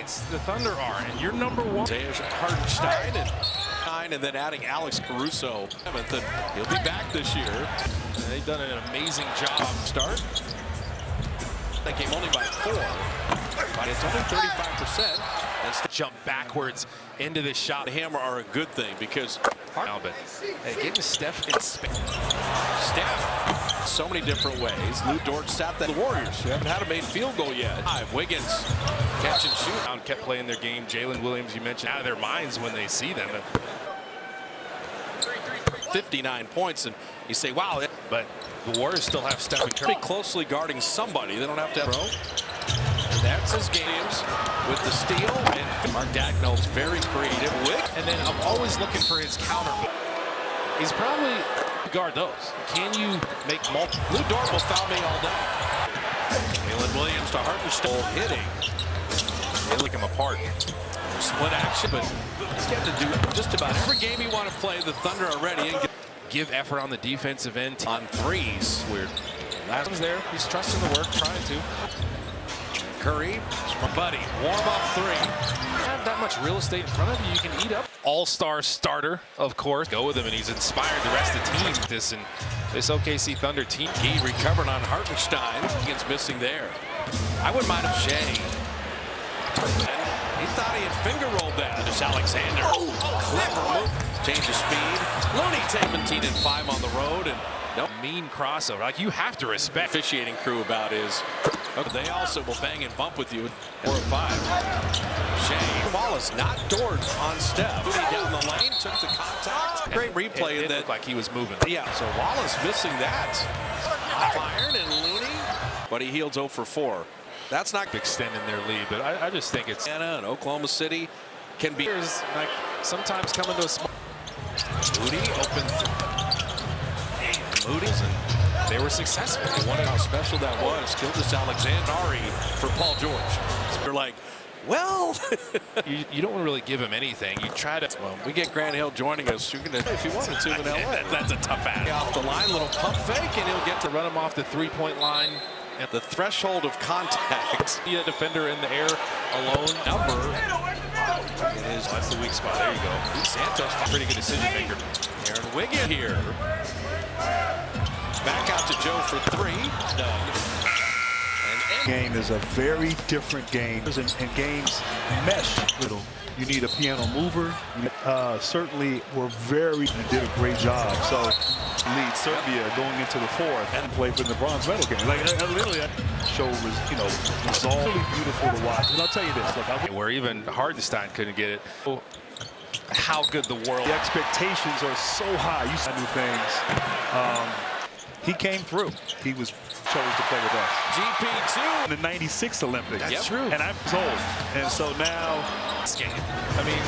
points the Thunder are, and you're number one. There's Hartenstein and then adding Alex Caruso. And he'll be back this year. They've done an amazing job. Start. They came only by 4, but it's only 35%. And Jump backwards into the shot. the hammer are a good thing because Now, but hey, getting Steph in space. Steph, so many different ways. Lou Dort sat the Warriors, who haven't had a made field goal yet. Wiggins, catch and shoot. Kept playing their game. Jalen Williams, you mentioned, out of their minds when they see them. 59 points, and you say, wow. But the Warriors still have Steph and Curry. Pretty closely guarding somebody. They don't have to have and that's his games with the steal. And Mark Dagnall's very creative. And then I'm always looking for his counter. He's probably guard those. Can you make multiple? Lou Dort will foul me all day. Jalen Williams to Hartenstein hitting. They lick him apart. Split action, but he's got to do just about every game you want to play. The Thunder are ready and give effort on the defensive end. on threes. Weird. Last one's there. He's trusting the work, trying to. Curry, buddy, warm up 3. You have that much real estate in front of you, you can eat up. All-star starter, of course. Go with him, and he's inspired the rest of the team with this, and this OKC Thunder team. He recovered on Hartenstein. Against missing there. I wouldn't mind if Shea. He thought he had finger rolled that. It's Alexander. Clever move. Change of speed. Looney 17 and 5 on the road, and no Mean crossover. Like, you have to respect. officiating crew about is. They also will bang and bump with you. 4 or 5. Shea Wallace, not Dort on Steph. Looney down the lane, took the contact. Great replay. It looked like he was moving. Yeah, so Wallace missing that. Iron and Looney, but he healed 0 for 4. That's not Extending their lead, but I just think it's Anna and Oklahoma City can be. like sometimes coming to a small. Moody open. Moody's, and they were successful. They won it. How special that was. Gildas Alexandre for Paul George. They're like, well, You don't really give him anything. You try to. well, we get Grant Hill joining us. You're gonna, if you wanted to, in LA. That's a tough ass. Off the line, little pump fake, and he'll get to Run him off the three-point line. at the threshold of contact. Be a defender in the air alone. Number. That's the weak spot. There you go. Santos, Pretty good decision maker. Aaron Wiggins here. Back out to Joe for 3. Game is a very different game, and games mesh little. You need a piano mover. Certainly, we're and did a great job. So, lead Serbia going into the 4th and play for the bronze medal game. Like literally, that show was resolve. Really beautiful to watch. And I'll tell you this: look, Where even Hartenstein couldn't get it. How good the world. the expectations are so high. You see new things. He came through. He chose to play with us. GP2. In the '96 Olympics. That's true. And I was old. And so now, I mean,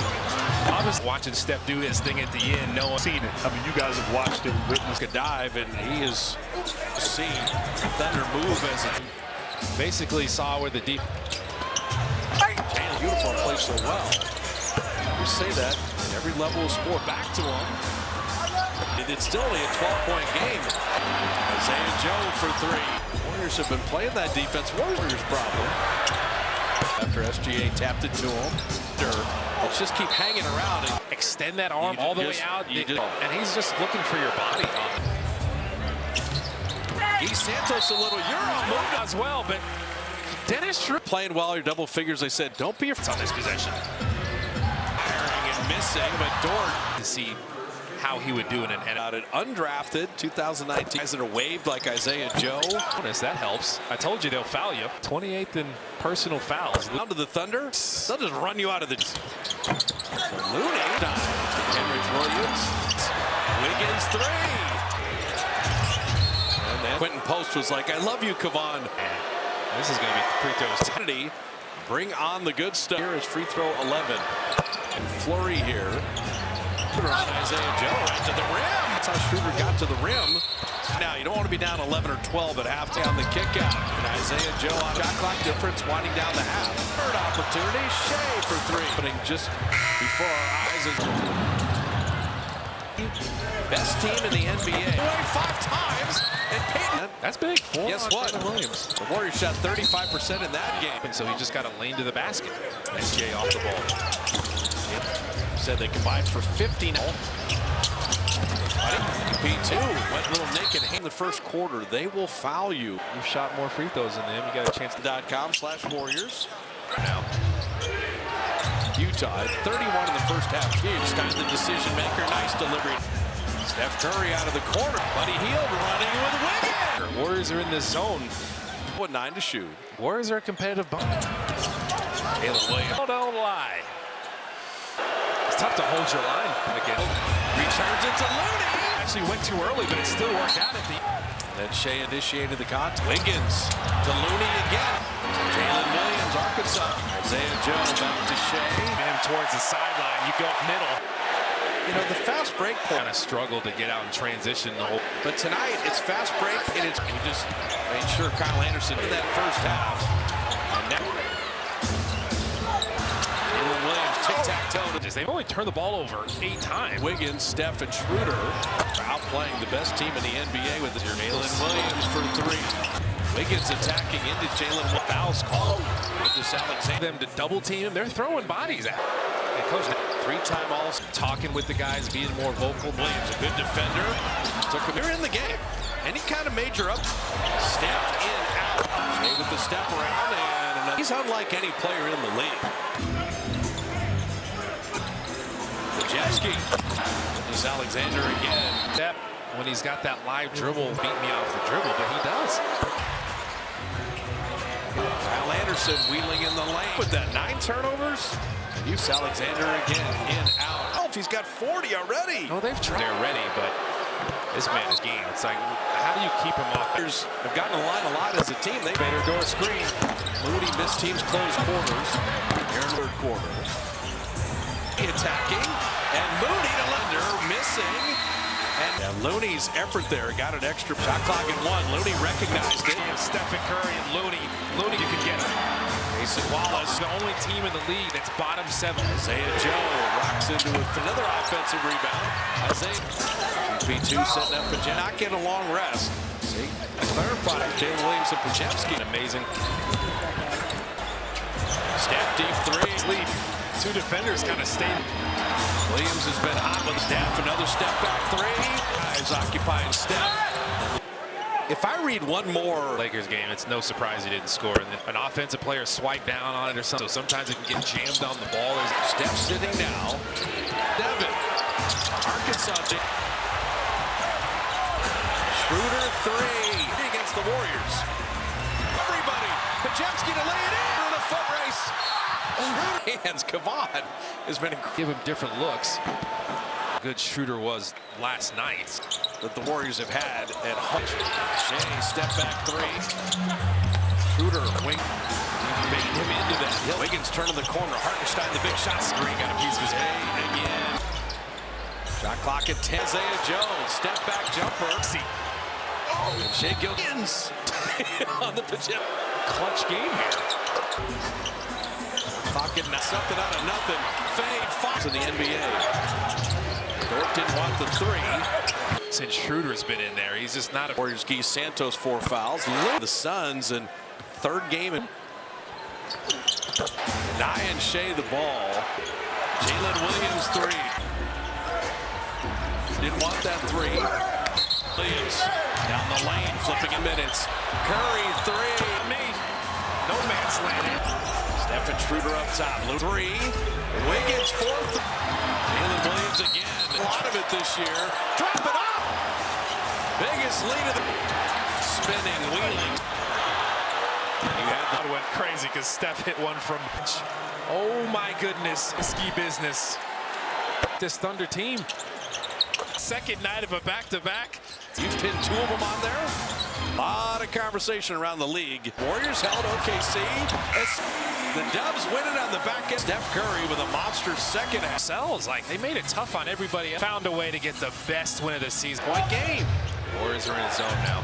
I was watching Steph do his thing at the end. No one seen it. I mean, you guys have watched it, witnessed A dive, and he is seen Thunder move as a basically saw where the deep. Jalen Uniform plays so well. We say that in every level of sport. Back to him. It's still only a 12-point game. Isaiah Joe for 3. Warriors have been playing that defense. Warriors problem. After SGA tapped it to him. Let's just keep hanging around. And Extend that arm all the way out. And he's just looking for your body. Guy Santos a little Euro move As well, but Dennis Schroeder playing well. Your double figures. They said, don't be afraid on this possession. firing and missing, but Dort To see how he would do it. And out an undrafted 2019 guys that are waved like Isaiah Joe. bonus, that helps. I told you they'll foul you. 28th in personal fouls. Down to the Thunder. They'll just run you out of the. Looney. Henrich Williams. Wiggins 3. And then Quentin Post was like, I love you, Kevon. This is going to be free throws. Kennedy, bring on the good stuff. Here is free throw 11. And Fleury here. On Isaiah Joe right to the rim. That's how Schroeder got to the rim. Now, you don't want to be down 11 or 12 at halftime on the kick out. And Isaiah Joe on shot clock difference winding down the half. Third opportunity, Shea for 3. Putting just before our eyes. Best team in the NBA. 5 times and Peyton. That's big. Guess what? Williams. The Warriors shot 35% in that game. And so he just got a lane to the basket. SGA off the ball. Said they combined for 50 now. P2 went a little naked in the first quarter. They will foul you. You've shot more free throws than them. You got a chance to. .com/Warriors. Now. Utah at 31 in the first half. Huge time the decision maker. Nice delivery. Steph Curry out of the corner. Buddy Hield running with Wiggins. Warriors are in this zone. 9 to shoot. Warriors are a competitive bunch. Jalen Williams. Don't lie. It's tough to hold your line again. Returns it to Looney. Actually went too early, but it still worked out at the. Then Shea initiated the contact. Wiggins to Looney again. Jalen Williams, Arkansas. Isaiah Joe back to Shea. Him towards the sideline. You go middle. You know, the fast break point. Kind of struggled to get out and transition the whole. But tonight, it's fast break, and he just made sure Kyle Anderson in that first half. And now, Jalen Williams, tic-tac-toe. They've only turned the ball over 8 times. Wiggins, Steph, and Schroeder outplaying the best team in the NBA with Jalen Williams for 3. Wiggins attacking into Jalen. Fouls called. With Alexander. Them to double team him. They're throwing bodies at. And coach, 3-time All. Talking with the guys, being more vocal. Williams, a good defender. Took him. They're in the game. Any kind of major up. Step in, out. Shea with the step around, and another. He's unlike any player in the league. Pajemski. This Alexander again. Step when he's got that live dribble, beat me off the dribble, but he does. Kyle Anderson wheeling in the lane with that 9 turnovers. And use Alexander again, in, out. Oh, if he's got 40 already. Oh, they've tried. They're ready, but this man is game. It's like, how do you keep him off? Have gotten a line a lot as a team. They made her door screen. Moody missed teams close quarters. Here in the third quarter. Attacking, and Moody to Lender missing. And Looney's effort there got an extra shot clock at 1. Looney recognized it. Stephen Curry and Looney. Looney, you can get him. Mason Wallace, the only team in the league that's bottom 7. Isaiah Joe rocks into it for another offensive rebound. Isaiah P2 setting up Pajemski. Not getting a long rest. See, clarified. Jalen Williams and Pajemski. Amazing. Steph deep 3. Lead. 2 defenders kind of stayed. Williams has been hot with Steph. Another step back 3. Guys occupying Steph. If I read one more Lakers game, it's no surprise he didn't score. And an offensive player swipe down on it or something. So sometimes it can get jammed on the ball. There's Steph sitting now. Devin. Arkansas. Schroeder 3 against the Warriors. Everybody. Pajemski to lay it in a foot race. Hands, Kavon has been give him different looks. Good Schroeder was last night that the Warriors have had at home. Shea step back 3. Schroeder wing bait him into that. Wiggins turning the corner. Hartenstein the big shot screen got a piece of his again. Shot clock at 10. Isaiah Jones step back jumper. See. And Shea Gilgins on the Pajemski. Clutch game here. Talking something out of nothing. Fade Fox in the NBA. Dort didn't want the 3. Since Schroeder's been in there, he's just not a Warriors. Gee Santos 4 fouls. The Suns in 3rd game. Nyan Shea the ball. Jalen Williams 3. Didn't want that 3. Williams down the lane, flipping in minutes. Curry 3. Me. No man's landing. Steph and Schroeder up top. 3. Wiggins 4th. Jalen Williams again. A lot of it this year. Drop it up. Biggest lead of the spinning, wheeling. You had that went crazy because Steph hit one from. Oh my goodness, ski business. This Thunder team. Second night of a back-to-back. You've pinned 2 of them on there. A lot of conversation around the league. Warriors held OKC. The Dubs win it on the back end. Steph Curry with a monster second half. Sells like they made it tough on everybody. Found a way to get the best win of the season. Point game. Warriors are in a zone now.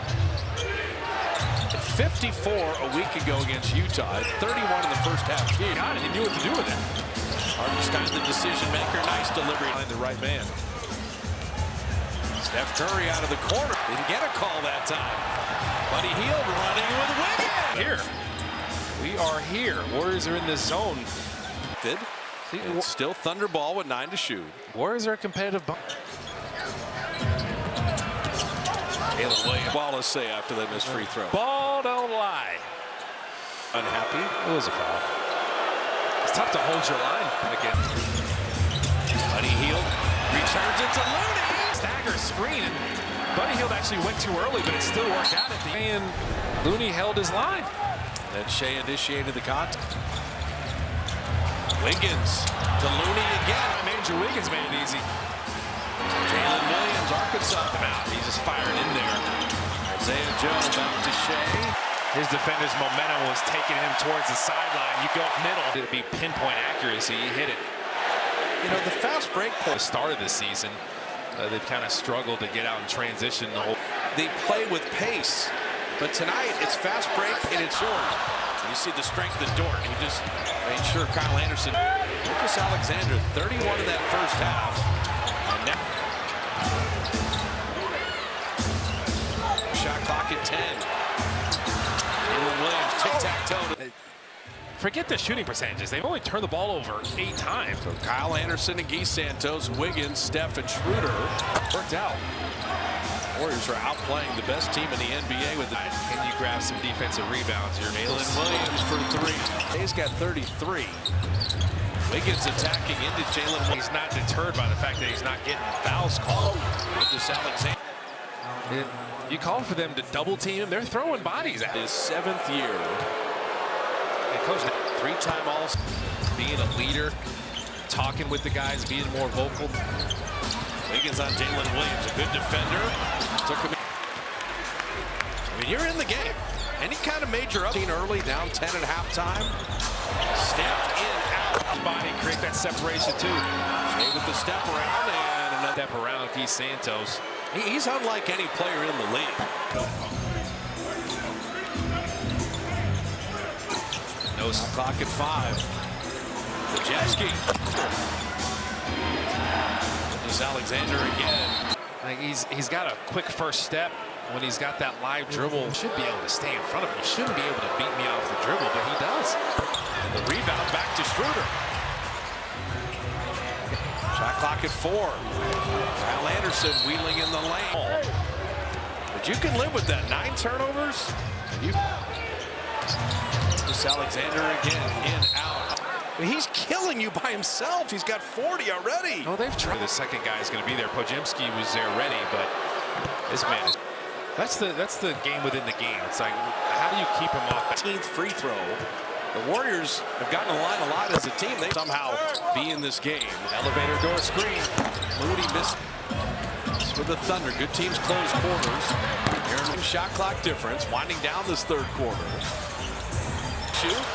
54 a week ago against Utah. 31 in the first half. God, he knew what to do with it. Hartenstein the decision maker. Nice delivery. Find the right man. Steph Curry out of the corner. Didn't get a call that time. Buddy Hield running with Wiggins. Here. We are here. Warriors are in this zone. It's still Thunder ball with 9 to shoot. Warriors are a competitive bunch. Jalen Williams. Wallace say after that missed free throw. Ball don't lie. Unhappy. It was a foul. It's tough to hold your line again. Buddy Hield returns it to Looney. Stagger screen. And Buddy Hield actually went too early, but it still worked out at the end. Looney held his line. Then Shea initiated the contact. Wiggins to Looney again. Andrew Wiggins made it easy. Jalen Williams, Arkansas. He's just firing in there. Isaiah Joe back to Shea. His defender's momentum was taking him towards the sideline. You go middle. It'd be pinpoint accuracy. He hit it. You know, the fast break play. The start of this season, they've kind of struggled to get out and transition the whole. They play with pace, but tonight it's fast break and it's short. You see the strength of Dort. He just made sure Kyle Anderson. Lucas Alexander, 31 in that first half. And now shot clock at 10. Jalen Williams tic-tac-toe. Forget the shooting percentages. They've only turned the ball over 8 times. So Kyle Anderson and Guy Santos, Wiggins, Steph, and Schroeder worked out. Warriors are outplaying the best team in the NBA with the. Can you grab some defensive rebounds here? Jalen Williams for 3. He's got 33. Wiggins attacking into Jalen. He's not deterred by the fact that he's not getting fouls called. Lucas Alexander. You call for them to double team him. They're throwing bodies at him. His 7th year. Coach, 3-time All. being a leader, talking with the guys, being more vocal. Wiggins on Jalen Williams, a good defender. Took him. I mean, you're in the game. Any kind of major up early, down 10 at halftime. Step in, out. Body create that separation too. Shea with the step around and another Step around Guy Santos. He's unlike any player in the league. No clock at 5. Pajemski. This Alexander again. Like he's got a quick first step when he's got that live dribble. He should be able to stay in front of him. He shouldn't be able to beat me off the dribble, but he does. And the rebound back to Schroeder. Shot clock at 4. Kyle Anderson wheeling in the lane. But you can live with that. 9 turnovers. And you. This Alexander again, in, out. I mean, he's killing you by himself. He's got 40 already. Oh, they've tried. The second guy is going to be there. Pojemski was there ready, but this man is. That's the game within the game. It's like, how do you keep him off? 18th free throw. The Warriors have gotten the line a lot as a team. They somehow be in this game. Elevator door screen. Moody missed. For the Thunder, good teams close quarters. Aaron shot clock difference, winding down this 3rd quarter. Shoot.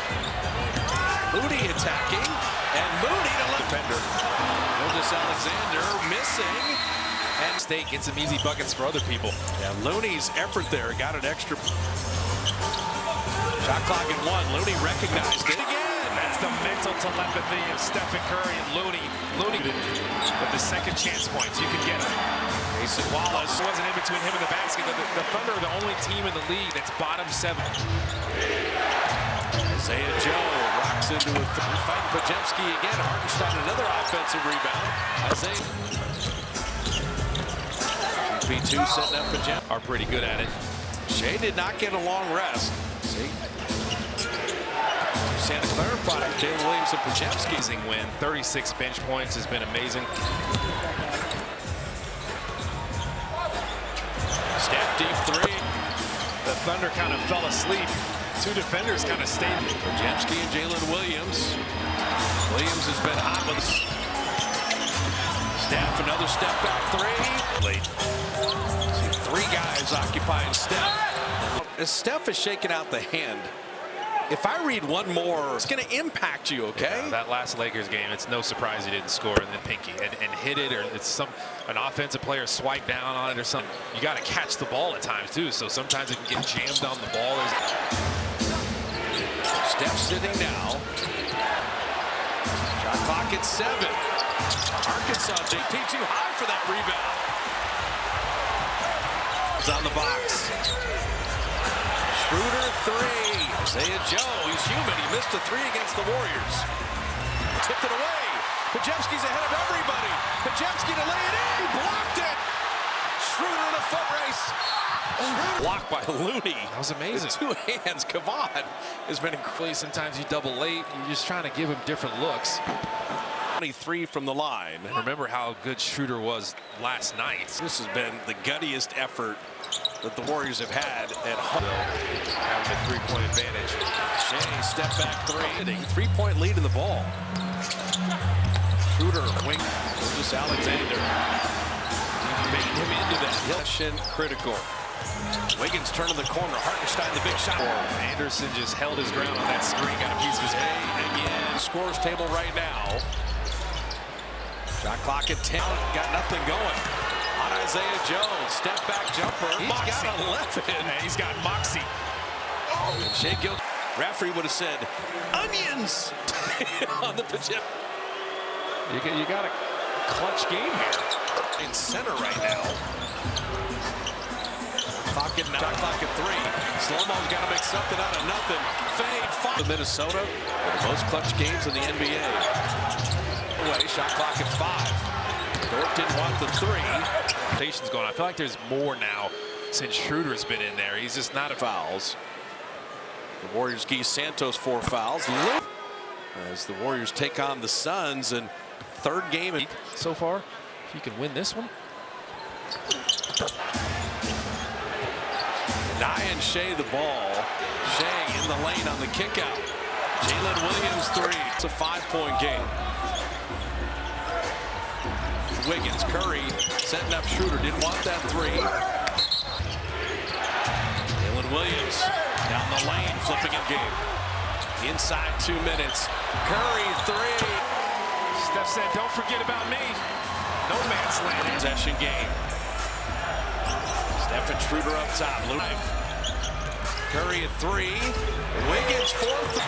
Moody attacking, and Moody to left defender. Notice Alexander missing. And State gets some easy buckets for other people. yeah, Looney's effort there got an extra. Shot clock at 1. Looney recognized it again. That's the mental telepathy of Stephen Curry and Looney. Looney with the second chance points. You can get him. Mason Wallace Wasn't in between him and the basket. The Thunder are the only team in the league that's bottom 7. Isaiah Joe rocks into a fighting Pajemski again. Hartenstein another offensive rebound. Isaiah. P2 setting up Pajemski. Are pretty good at it. Shea did not get a long rest. See? Santa Clara product, Jalen Williams and Pajemski. Amazing win. 36 bench points has been amazing. Steph deep 3. The Thunder kind of fell asleep. 2 defenders kind of stayed. Pajemski and Jalen Williams. Williams has been hot with Steph, another step back 3. Late. See 3 guys occupying Steph. As Steph is shaking out the hand, if I read one more, it's going to impact you, okay? Yeah, that last Lakers game, it's no surprise he didn't score in the pinky and hit it, or it's an offensive player swipe down on it or something. You got to catch the ball at times too, so sometimes it can get jammed on the ball. Steph sitting now. Shot clock at 7. Arkansas, JP too high for that rebound. Is on the box. Schroeder three. Isaiah Joe, he's human. He missed a three against the Warriors. Tipped it away. Pajemski's ahead of everybody. Pajemski to lay it in. He blocked it. Schroeder in a foot race. Blocked by Looney. That was amazing. With 2 hands. Kavad has been incredible. Sometimes you double late. You're just trying to give him different looks. 23 from the line. Remember how good Schroeder was last night. This has been the guttiest effort that the Warriors have had at home. Having a three-point advantage. Shea, step back three. A 3-point lead in the ball. Schroeder, wing. Just Alexander. Bait him into that. Mission critical. Wiggins turning the corner. Hartenstein, the big shot. Anderson just held his ground on that screen. Got a piece of his Again, scores table right now. Shot clock at 10. Got nothing going. On Isaiah Jones. Step back jumper. He's got 11. And he's got moxie. And Shea Gill. Referee would have said, onions on the pitch. You got a clutch game here. In center right now. Shot clock at 3. Slow-mo's got to make something out of nothing. Fade 5. Minnesota, the most clutch games in the NBA. Shot clock at 5. Dort didn't want the 3. Rotation's going on. I feel like there's more now since Schroeder's been in there. He's just not a Fouls. The Warriors give Santos 4 fouls. As the Warriors take on the Suns and third game so far. If you can win this one. Nye Shea the ball. Shea in the lane on the kick out. Jalen Williams 3. It's a 5-point game. Wiggins, Curry setting up Schroeder. Didn't want that 3. Jalen Williams down the lane, flipping a game. Inside 2 minutes. Curry 3. Steph said, don't forget about me. No man's land. Possession game. Steph and Schroeder up top. Curry at 3. Wiggins 4th.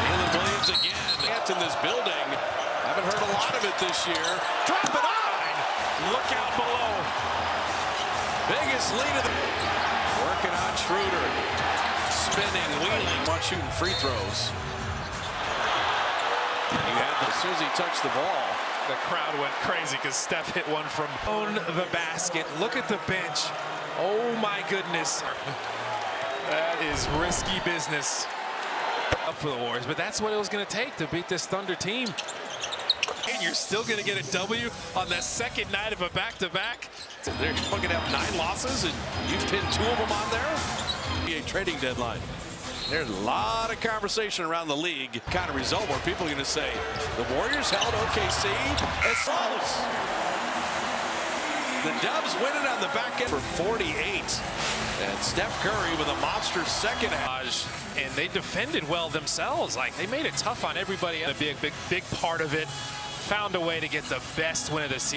Jalen Williams again. That's in this building. Haven't heard a lot of it this year. Drop it on. Look out below. Biggest lead of the. Working on Schroeder. Spinning, wheeling. Not shooting free throws. You had as soon as he touched the ball. The crowd went crazy because Steph hit one from on the basket. Look at the bench. Oh my goodness. That is risky business up for the Warriors, but that's what it was going to take to beat this Thunder team. And you're still going to get a W on the second night of a back-to-back. They're going to have 9 losses, and you've pinned 2 of them on there. NBA trading deadline. There's a lot of conversation around the league. Kind of result where people are going to say, the Warriors held OKC as close. The Dubs win it on the back end for 48. And Steph Curry with a monster second half. And they defended well themselves. Like, they made it tough on everybody. A big part of it. Found a way to get the best win of the season.